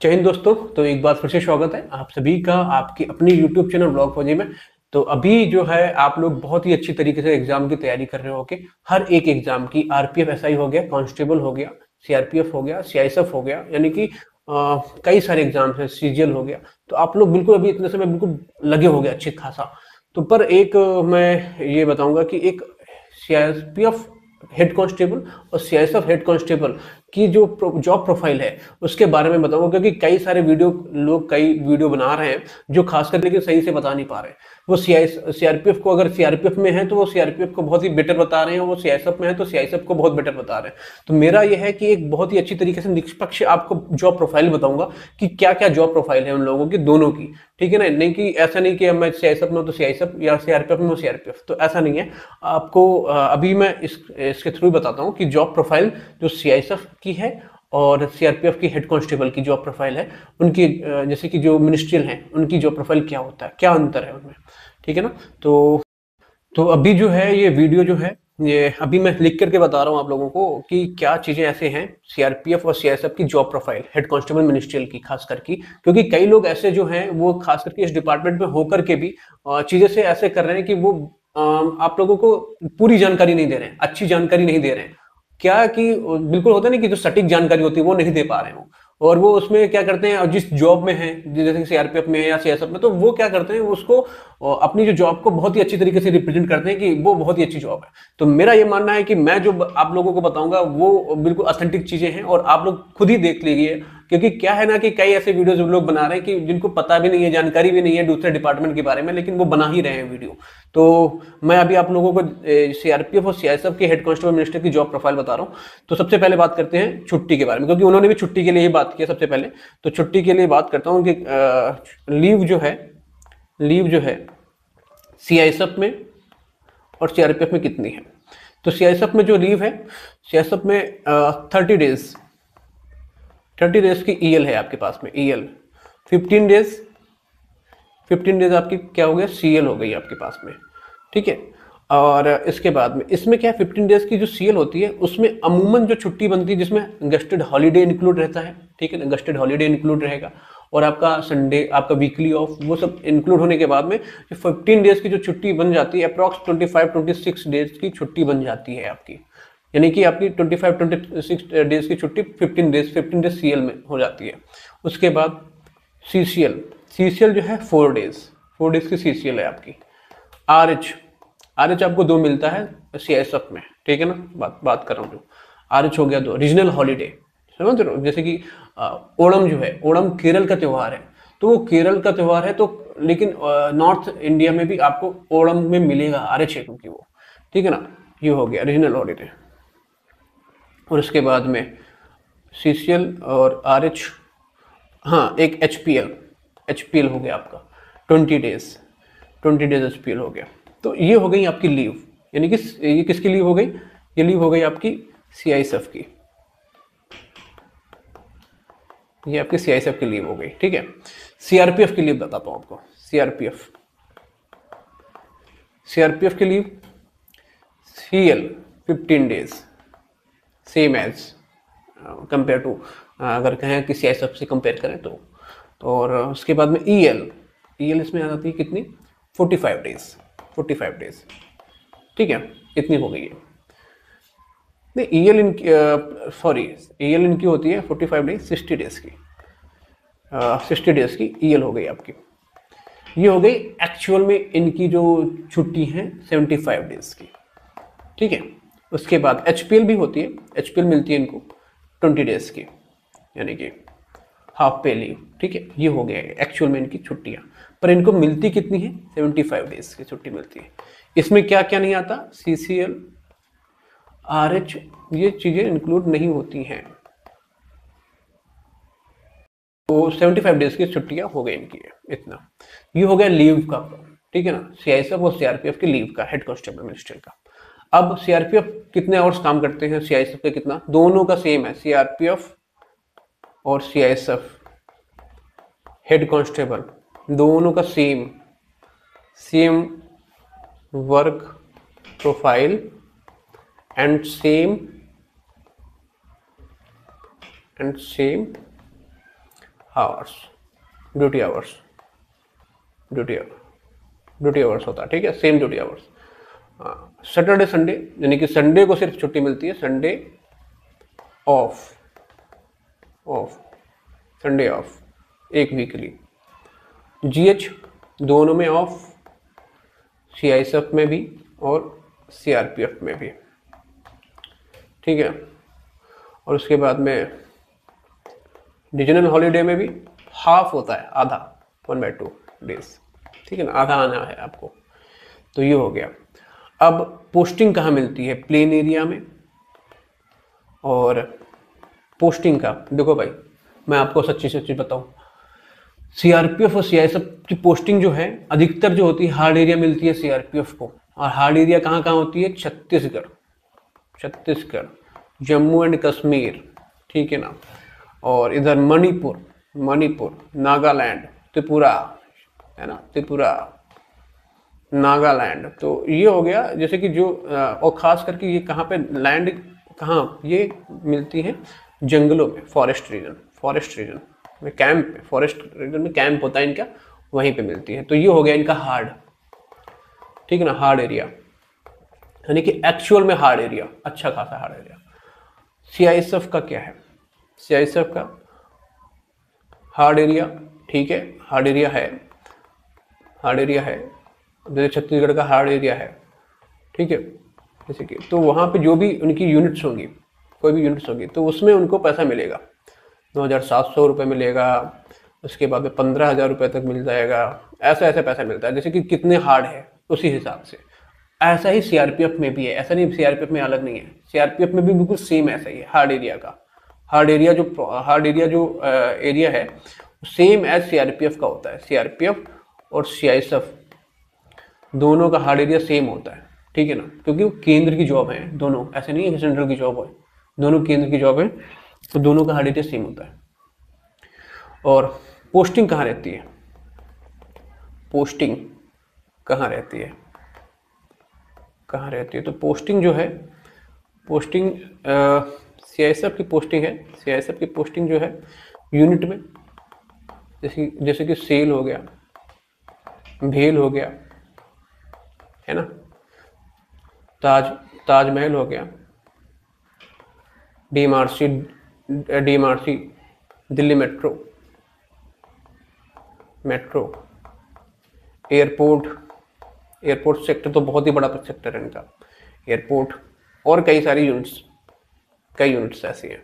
जय हिंद दोस्तों। तो एक बार फिर से स्वागत है आप सभी का आपकी अपनी यूट्यूब चैनल ब्लॉग फौजी में। तो अभी जो है आप लोग बहुत ही अच्छी तरीके से एग्जाम की तैयारी कर रहे हो कि हर एक एग्जाम की आरपीएफ एसआई हो गया, कांस्टेबल हो गया, सीआरपीएफ हो गया, सीआईएसएफ हो गया, यानी कि कई सारे एग्जाम्स हैं, सीजीएल हो गया। तो आप लोग बिल्कुल अभी इतने समय बिल्कुल लगे हो गए अच्छे खासा। तो पर एक मैं ये बताऊंगा कि एक सीआरपीएफ हेड कांस्टेबल और सीआईएसएफ हेड कांस्टेबल की जो जॉब प्रोफाइल है उसके बारे में बताऊंगा, क्योंकि कई सारे कई वीडियो बना रहे हैं जो खासकर लेकिन सही से बता नहीं पा रहे। वो सीआरपीएफ को, अगर सीआरपीएफ में है तो वो सीआरपीएफ को बहुत ही बेटर बता रहे हैं, वो सीआईएसएफ में है तो सीआईएसएफ को बहुत बेटर बता रहे हैं। तो मेरा यह है कि एक बहुत ही अच्छी तरीके से निष्पक्ष आपको जॉब प्रोफाइल बताऊंगा कि क्या क्या जॉब प्रोफाइल है उन लोगों की, दोनों की। ठीक है ना, नहीं कि ऐसा नहीं कि मैं सीआईएसएफ में हूं तो सीआईएसएफ या सीआरपीएफ में हूं सीआरपीएफ, तो ऐसा नहीं है। आपको अभी मैं इसके थ्रू बताता हूं कि जॉब प्रोफाइल जो सीआईएसएफ की है और सीआरपीएफ की हेड कांस्टेबल की जॉब प्रोफाइल है, उनकी जैसे कि जो मिनिस्ट्रियल हैं उनकी जॉब प्रोफाइल क्या होता है, क्या अंतर है उनमें। ठीक है ना। तो अभी जो है ये वीडियो जो है ये अभी मैं लिख करके बता रहा हूँ आप लोगों को कि क्या चीजें ऐसे हैं सीआरपीएफ और सीआईएसएफ की job profile head constable ministerial की खास करके, क्योंकि कई लोग ऐसे जो हैं वो खास करके इस डिपार्टमेंट में होकर के भी चीजें से ऐसे कर रहे हैं कि वो आप लोगों को पूरी जानकारी नहीं दे रहे हैं, अच्छी जानकारी नहीं दे रहे हैं। क्या कि बिल्कुल होता है ना कि जो सटीक जानकारी होती है वो नहीं दे पा रहे हो, और वो उसमें क्या करते हैं, जिस जॉब में है जैसे कि सीआरपीएफ में है या सीएसएफ में, तो वो क्या करते हैं उसको अपनी जो जॉब को बहुत ही अच्छी तरीके से रिप्रेजेंट करते हैं कि वो बहुत ही अच्छी जॉब है। तो मेरा ये मानना है कि मैं जो आप लोगों को बताऊंगा वो बिल्कुल ऑथेंटिक चीजें हैं और आप लोग खुद ही देख लीजिए। क्योंकि क्या है ना कि कई ऐसे वीडियोस लोग बना रहे हैं कि जिनको पता भी नहीं है, जानकारी भी नहीं है दूसरे डिपार्टमेंट के बारे में, लेकिन वो बना ही रहे हैं वीडियो। तो मैं अभी आप लोगों को सीआरपीएफ और सीआईएसएफ के हेड कांस्टेबल मिनिस्टर की जॉब प्रोफाइल बता रहा हूँ। तो सबसे पहले बात करते हैं छुट्टी के बारे में, क्योंकि उन्होंने भी छुट्टी के लिए ही बात किया सबसे पहले। तो छुट्टी के लिए बात करता हूँ कि लीव जो है सीआईएसएफ में और सीआरपीएफ में कितनी है। तो सीआईएसएफ में जो लीव है, सीआईएसएफ में 30 डेज की ईएल है आपके पास में, ईएल 15 डेज, 15 डेज आपकी क्या हो गया, सीएल हो गई आपके पास में। ठीक है। और इसके बाद में इसमें क्या है, 15 डेज की जो सीएल होती है उसमें अमूमन जो छुट्टी बनती है जिसमें गस्टेड हॉलीडे इंक्लूड रहता है। ठीक है ना, गस्टेड हॉलीडे इंक्लूड रहेगा और आपका संडे, आपका वीकली ऑफ, वो सब इंक्लूड होने के बाद में 15 डेज की जो छुट्टी बन जाती है, अप्रॉक्स 25-26 डेज की छुट्टी बन जाती है आपकी। यानी कि आपकी 25-26 डेज की छुट्टी 15 डेज सीएल में हो जाती है। उसके बाद सीसीएल, सीसीएल जो है 4 डेज की सीसीएल है आपकी। आरएच, आरएच आपको 2 मिलता है सीआईएसएफ में। ठीक है ना, बात कर रहा हूँ जो आरएच हो गया 2 रीजनल हॉलीडे, समझ रहे हो। जैसे कि ओणम जो है, ओणम केरल का त्यौहार है, तो वो केरल का त्यौहार है, तो लेकिन नॉर्थ इंडिया में भी आपको ओणम में मिलेगा आरएच है, क्योंकि वो, ठीक है ना, ये हो गया रीजनल हॉलीडे। और उसके बाद में सीसीएल और आरएच, हाँ एक एचपीएल, एचपीएल हो गया आपका 20 डेज एचपीएल हो गया। तो ये हो गई आपकी लीव, यानी कि ये किसकी लीव हो गई, ये लीव हो गई आपकी सीआईएसएफ की, ये आपकी सीआईएसएफ की लीव हो गई। ठीक है। सीआरपीएफ की लीव बताता हूँ आपको। सीआरपीएफ, सीआरपीएफ की leave CL 15 days, same as compare to, अगर कहें कि सीआईएसएफ से कंपेयर करें तो। और उसके बाद में ईएल, ईएल इसमें आ जाती है कितनी, 45 डेज, 45 डेज। ठीक है, इतनी हो गई है। नहीं, ईएल इनकी, सॉरी, ईएल इनकी होती है 45 डेज, 60 डेज की, 60 डेज की ईएल हो गई आपकी। ये हो गई एक्चुअल में इनकी जो छुट्टी है 75 डेज की। ठीक है। उसके बाद एचपीएल भी होती है, एचपीएल मिलती है इनको 20 डेज की, यानी कि हाफ पे लीव। ठीक है, ये हो गया एक्चुअल में इनकी छुट्टियां। पर इनको मिलती कितनी है, 75 डेज की छुट्टी मिलती है। इसमें क्या क्या नहीं आता, सीसीएल, आरएच, ये चीजें इंक्लूड नहीं होती हैं। तो 75 डेज की छुट्टियां हो गई इनकी, इतना। ये हो गया लीव का। ठीक है ना, सीआईएसएफ और सीआरपीएफ की लीव का, हेड कांस्टेबल मिनिस्टर का। अब सीआरपीएफ कितने आवर्स काम करते हैं, सीआईएसएफ का कितना, दोनों का सेम है, सीआरपीएफ और सीआईएसएफ हेड कांस्टेबल दोनों का same same work profile and same hours, duty hours, duty hours होता है, ठीक है, same duty hours. Saturday Sunday, यानी कि संडे को सिर्फ छुट्टी मिलती है, संडे ऑफ, संडे ऑफ, एक वीकली। जीएच दोनों में ऑफ, सीआईएसएफ में भी और सीआरपीएफ में भी, ठीक है। और उसके बाद में रीजनल हॉलीडे में भी हाफ होता है, आधा, 1/2 डेज, ठीक है ना, आधा आना है आपको। तो ये हो गया। अब पोस्टिंग कहाँ मिलती है? प्लेन एरिया में। और पोस्टिंग का देखो भाई, मैं आपको सच्ची सच्ची बताऊं, सीआरपीएफ और सीआईएसएफ की पोस्टिंग जो है अधिकतर जो होती है हार्ड एरिया मिलती है सीआरपीएफ को। और हार्ड एरिया कहाँ कहाँ होती है? छत्तीसगढ़, जम्मू एंड कश्मीर, ठीक है ना, और इधर मणिपुर, नागालैंड, त्रिपुरा, है ना, त्रिपुरा, नागालैंड। तो ये हो गया, जैसे कि जो और खास करके ये कहाँ पे लैंड, कहाँ ये मिलती है? जंगलों में, फॉरेस्ट रीजन में कैंप, फॉरेस्ट रीजन में कैंप होता है इनका, वहीं पे मिलती है। तो ये हो गया इनका हार्ड, ठीक है ना, हार्ड एरिया, यानी कि एक्चुअल में हार्ड एरिया, अच्छा खासा हार्ड एरिया। सीआईएसएफ का क्या है? सीआईएसएफ का हार्ड एरिया, ठीक है, हार्ड एरिया है, जैसे छत्तीसगढ़ का हार्ड एरिया है, ठीक है, जैसे कि, तो वहाँ पे जो भी उनकी यूनिट्स होंगी, कोई भी यूनिट्स होगी, तो उसमें उनको पैसा मिलेगा, 2,700 रुपये मिलेगा, उसके बाद में 15,000 रुपये तक मिल जाएगा, ऐसा पैसा मिलता है, जैसे कि कितने हार्ड है उसी हिसाब से। ऐसा ही सीआरपीएफ में भी है, ऐसा नहीं सीआरपीएफ में अलग नहीं है, सीआरपीएफ में भी बिल्कुल सेम ऐसा ही है। हार्ड एरिया जो एरिया है सेम एज सीआरपीएफ का होता है। सीआरपीएफ और सीआईएसएफ दोनों का हार्ड एरिया सेम होता है, ठीक है ना, क्योंकि वो केंद्र की जॉब है दोनों, ऐसे नहीं है कि सेंट्रल की जॉब है, दोनों केंद्र की जॉब है, तो दोनों का हार्ड एरिया सेम होता है। और पोस्टिंग कहाँ रहती है? तो पोस्टिंग जो है, सीआईएसएफ की पोस्टिंग है, सीआईएसएफ की पोस्टिंग जो है यूनिट में, जैसे कि सेल हो गया, भेल हो गया, है ना, ताजमहल हो गया, DMRC, Delhi metro, airport sector तो बहुत ही बड़ा सेक्टर है इनका, एयरपोर्ट, और कई यूनिट्स ऐसी हैं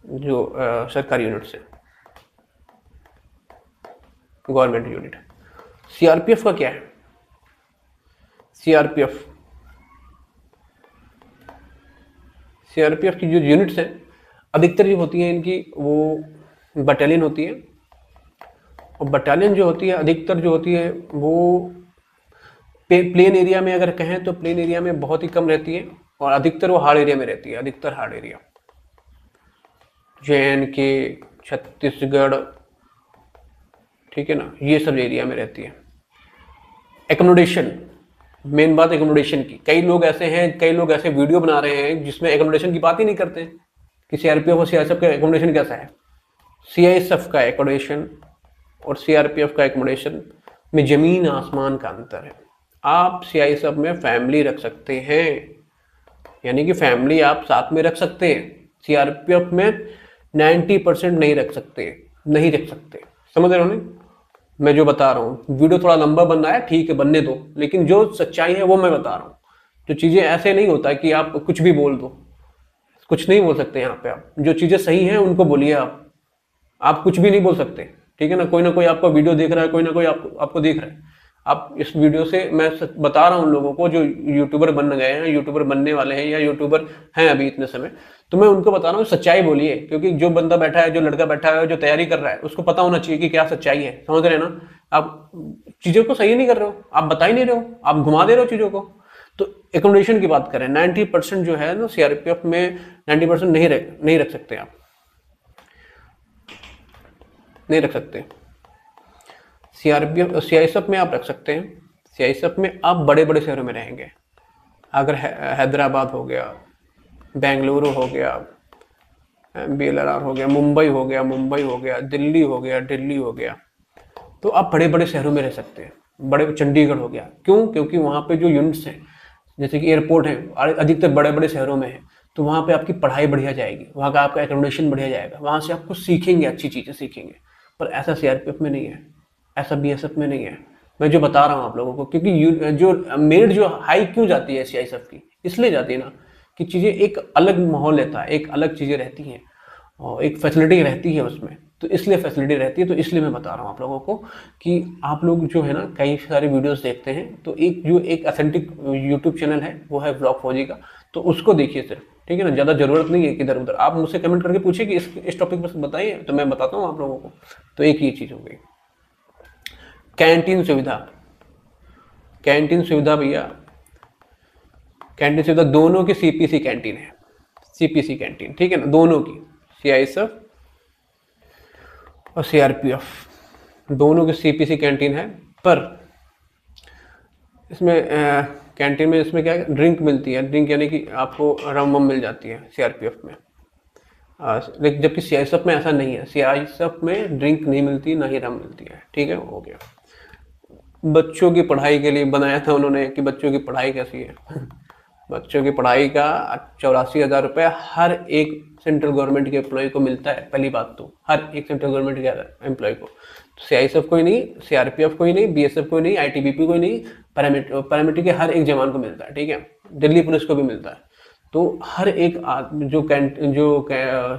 जो सरकारी यूनिट्स हैं, गवर्नमेंट यूनिट। सीआरपीएफ का क्या है? सीआरपीएफ की जो यूनिट्स हैं अधिकतर जो होती हैं इनकी, वो बटालियन होती है, और बटालियन जो होती है अधिकतर जो होती है वो प्लेन एरिया में, अगर कहें तो प्लेन एरिया में बहुत ही कम रहती है, और अधिकतर वो हार्ड एरिया में रहती है, अधिकतर हार्ड एरिया, JNK, छत्तीसगढ़, ठीक है ना, ये सब एरिया में रहती है। एकोमोडेशन, मेन बात एकोमोडेशन की, कई लोग ऐसे वीडियो बना रहे हैं जिसमें एकोमोडेशन की बात ही नहीं करते कि सीआरपीएफ और सीआईएसएफ का एकोमोडेशन कैसा है। सीआईएसएफ का एकोमोडेशन और सीआरपीएफ का एकोमोडेशन में जमीन आसमान का अंतर है। आप सीआईएसएफ में फैमिली रख सकते हैं, यानी कि फैमिली आप साथ में रख सकते हैं, सीआरपीएफ में 90% नहीं रख सकते, समझ रहे हो नहीं? मैं जो बता रहा हूँ, वीडियो थोड़ा लंबा बनना है, ठीक है, बनने दो, लेकिन जो सच्चाई है वो मैं बता रहा हूँ। जो चीजें ऐसे नहीं होता कि आप कुछ भी बोल दो, कुछ नहीं बोल सकते यहाँ पे। आप जो चीजें सही हैं उनको बोलिए, आप कुछ भी नहीं बोल सकते, ठीक है ना। कोई आपका वीडियो देख रहा है, कोई ना कोई आपको देख रहा है। आप इस वीडियो से मैं बता रहा हूँ लोगों को जो यूट्यूबर बन गए हैं, यूट्यूबर बनने वाले हैं, या यूट्यूबर हैं अभी इतने समय, तो मैं उनको बता रहा हूँ सच्चाई बोलिए, क्योंकि जो बंदा बैठा है, जो लड़का बैठा है, जो तैयारी कर रहा है, उसको पता होना चाहिए कि क्या सच्चाई है, समझ रहे हैं ना। आप चीजों को सही नहीं कर रहे हो, आप बता ही नहीं रहे हो, आप घुमा दे रहे हो चीजों को। तो एकोमोडेशन की बात करें, 90% जो है ना सीआरपीएफ में 90% नहीं रख सकते, आप नहीं रख सकते। सीआरपीएफ सीआईएसएफ में आप रख सकते हैं। सीआईएसएफ में आप बड़े बड़े शहरों में रहेंगे, अगर हैदराबाद हो गया, बेंगलुरु हो गया, BLRR हो गया, मुंबई हो गया, मुंबई हो गया, दिल्ली हो गया, दिल्ली हो गया। तो आप बड़े बड़े शहरों में रह सकते हैं, बड़े चंडीगढ़ हो गया। क्यों? क्योंकि वहाँ पे जो यूनिट्स हैं, जैसे कि एयरपोर्ट है, अधिकतर बड़े बड़े शहरों में है, तो वहाँ पे आपकी पढ़ाई बढ़िया जाएगी, वहाँ का आपका एकोमोडेशन बढ़िया जाएगा, वहाँ से आपको सीखेंगे, अच्छी चीज़ें सीखेंगे। पर ऐसा CRPF में नहीं है, ऐसा BSF में नहीं है। मैं जो बता रहा हूँ आप लोगों को, क्योंकि जो मेरिट जो हाई क्यों जाती है CISF की, इसलिए जाती है ना कि चीज़ें एक अलग माहौल रहता है, एक अलग चीज़ें रहती हैं और एक फैसिलिटी रहती है उसमें, तो इसलिए फैसिलिटी रहती है। तो इसलिए मैं बता रहा हूँ आप लोगों को कि आप लोग जो है ना कई सारे वीडियोस देखते हैं, तो एक ऑथेंटिक यूट्यूब चैनल है वो है व्लॉग फौजी का, तो उसको देखिए सिर्फ, ठीक है ना। ज़्यादा जरूरत नहीं है कि इधर उधर आप मुझसे कमेंट करके पूछिए कि इस टॉपिक पर बताइए, तो मैं बताता हूँ आप लोगों को। तो एक ये चीज़ हो गई। कैंटीन सुविधा, कैंटीन सुविधा भैया, कैंटीन सुविधा दोनों की CPC कैंटीन है, CPC कैंटीन, ठीक है ना, दोनों की, CISF और CRPF दोनों की CPC कैंटीन है। पर इसमें कैंटीन में इसमें क्या है, ड्रिंक मिलती है, ड्रिंक यानी कि आपको रम वम मिल जाती है CRPF में, लेकिन जबकि CISF में ऐसा नहीं है, CISF में ड्रिंक नहीं मिलती, ना ही रम मिलती है, ठीक है, हो गया। बच्चों की पढ़ाई के लिए बनाया था उन्होंने कि बच्चों की पढ़ाई कैसी है बच्चों की पढ़ाई का 84,000 रुपये हर एक सेंट्रल गवर्नमेंट के एम्प्लॉय को मिलता है। पहली बात तो हर एक सेंट्रल गवर्नमेंट के एम्प्लॉय को, CISF को ही नहीं, CRPF को ही नहीं, BSF को ही नहीं, ITBP को ही नहीं, पैरामिलिट्री के हर एक जवान को मिलता है, ठीक है, दिल्ली पुलिस को भी मिलता है। तो हर एक जो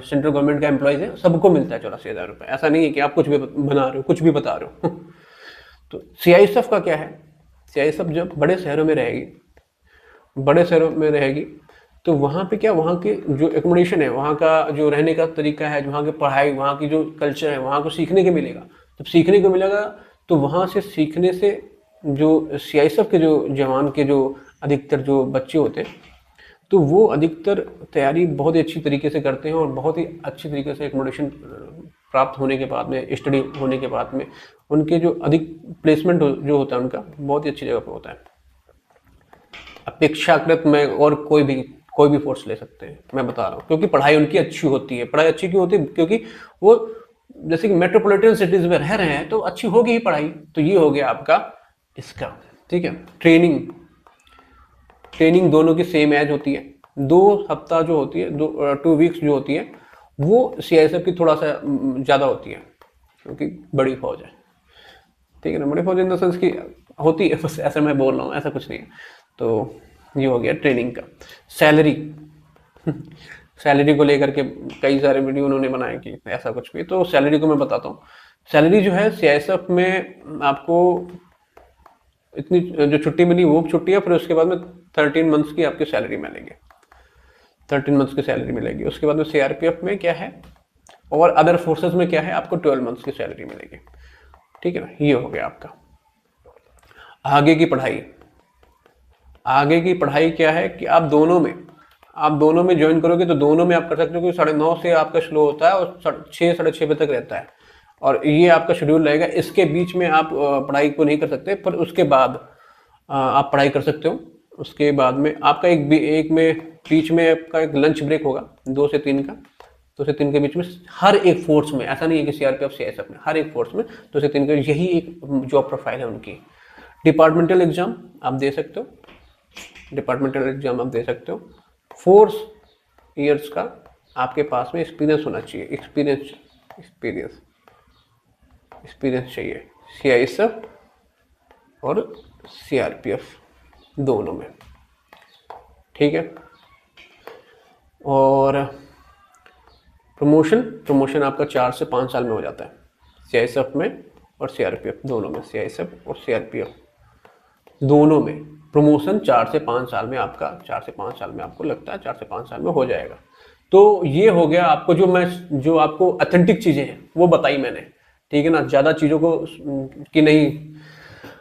सेंट्रल गवर्नमेंट का एम्प्लॉयज है सबको मिलता है 84,000 रुपये। ऐसा नहीं है कि आप कुछ भी बना रहे हो, कुछ भी बता रहे हो तो CISF का क्या है, CISF जब बड़े शहरों में रहेगी, बड़े शहरों में रहेगी, तो वहाँ पे क्या, वहाँ के जो एकोमोडेशन है, वहाँ का जो रहने का तरीका है, वहाँ की पढ़ाई, वहाँ की जो कल्चर है, वहाँ को सीखने को मिलेगा। जब सीखने को मिलेगा तो वहाँ से सीखने से जो CISF के जो जवान के जो अधिकतर जो बच्चे होते हैं, तो वो अधिकतर तैयारी बहुत ही अच्छी तरीके से करते हैं और बहुत ही अच्छी तरीके से एकोमोडेशन प्राप्त होने के बाद में, स्टडी होने के बाद में, उनके जो अधिक प्लेसमेंट जो होता है उनका बहुत ही अच्छी जगह पर होता है। अपेक्षाकृत में और कोई भी फोर्स ले सकते हैं, मैं बता रहा हूँ, क्योंकि पढ़ाई उनकी अच्छी होती है। पढ़ाई अच्छी क्यों होती है? क्योंकि वो जैसे कि मेट्रोपॉलिटन सिटीज में रह रहे हैं तो अच्छी होगी ही पढ़ाई। तो ये हो गया आपका इसका, ठीक है। ट्रेनिंग दोनों की सेम एज होती है, 2 हफ्ता जो होती है, 2 वीक्स जो होती है, वो CISF की थोड़ा सा ज़्यादा होती है क्योंकि बड़ी फौज है, ठीक है ना। बड़ी फौज इन द सेंस की होती है, बस ऐसा मैं बोल रहा हूँ, ऐसा कुछ नहीं है। तो ये हो गया ट्रेनिंग का। सैलरी को लेकर के कई सारे वीडियो उन्होंने बनाए कि ऐसा कुछ भी, तो सैलरी को मैं बताता हूँ। सैलरी जो है CISF में आपको इतनी जो छुट्टी मिली वो छुट्टी है, फिर उसके बाद में 13 मंथ्स की आपकी सैलरी मिलेगी, 13 मंथ्स की सैलरी मिलेगी। उसके बाद में CRPF में क्या है और अदर फोर्सेस में क्या है, आपको 12 मंथ्स की सैलरी मिलेगी, ठीक है ना। ये हो गया आपका। आगे की पढ़ाई क्या है कि आप दोनों में ज्वाइन करोगे तो दोनों में आप कर सकते हो, क्योंकि 9:30 से आपका शुरू होता है और 6 साढ़े 6 बजे तक रहता है, और ये आपका शेड्यूल रहेगा। इसके बीच में आप पढ़ाई को नहीं कर सकते, पर उसके बाद आप पढ़ाई कर सकते हो। उसके बाद में आपका एक में बीच में आपका एक लंच ब्रेक होगा 2 से 3 का, 2 से 3 के बीच में हर एक फोर्स में, ऐसा नहीं है कि CRPF CISF में, हर एक फोर्स में 2 से 3 का, यही एक जॉब प्रोफाइल है उनकी। डिपार्टमेंटल एग्जाम आप दे सकते हो, 4 इयर्स का आपके पास में एक्सपीरियंस होना चाहिए, एक्सपीरियंस चाहिए CISF और CRPF दोनों में, ठीक है। और प्रमोशन आपका 4 से 5 साल में हो जाता है, CISF में और CRPF दोनों में, CISF और CRPF दोनों में प्रमोशन 4 से 5 साल में आपका, 4 से 5 साल में आपको लगता है 4 से 5 साल में हो जाएगा। तो ये हो गया आपको जो आपको ऑथेंटिक चीज़ें हैं वो बताई मैंने, ठीक है ना। ज़्यादा चीज़ों को कि नहीं,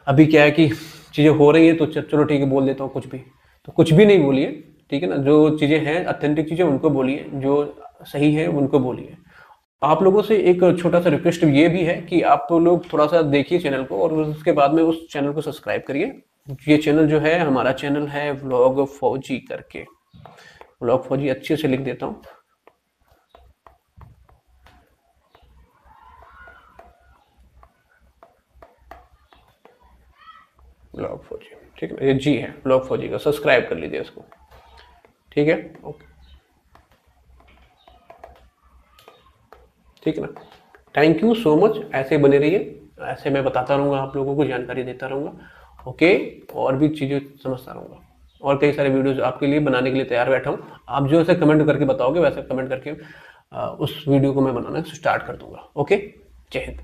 अभी क्या है कि चीज़ें हो रही हैं तो चलो ठीक है बोल देता हूँ कुछ भी, तो कुछ भी नहीं बोलिए, ठीक है ना। जो चीज़ें हैं ऑथेंटिक चीज़ें उनको बोलिए, जो सही है उनको बोलिए। आप लोगों से एक छोटा सा रिक्वेस्ट ये भी है कि आप लोग थोड़ा सा देखिए चैनल को और उसके बाद में उस चैनल को सब्सक्राइब करिए। ये चैनल जो है हमारा चैनल है व्लॉग फौजी करके, व्लॉग फौजी अच्छे से लिख देता हूँ, ब्लॉग फौजी, ठीक है, ये जी है ब्लॉग फौजी का, सब्सक्राइब कर लीजिए इसको, ठीक है, ओके, ठीक है ना। थैंक यू सो मच, ऐसे बने रहिए, ऐसे मैं बताता रहूँगा आप लोगों को, जानकारी देता रहूँगा, ओके, और भी चीज़ें समझता रहूँगा, और कई सारे वीडियोज आपके लिए बनाने के लिए तैयार बैठा हूँ। आप जो ऐसे कमेंट करके बताओगे वैसे कमेंट करके उस वीडियो को मैं बनाना स्टार्ट कर दूंगा। ओके, जय हिंद।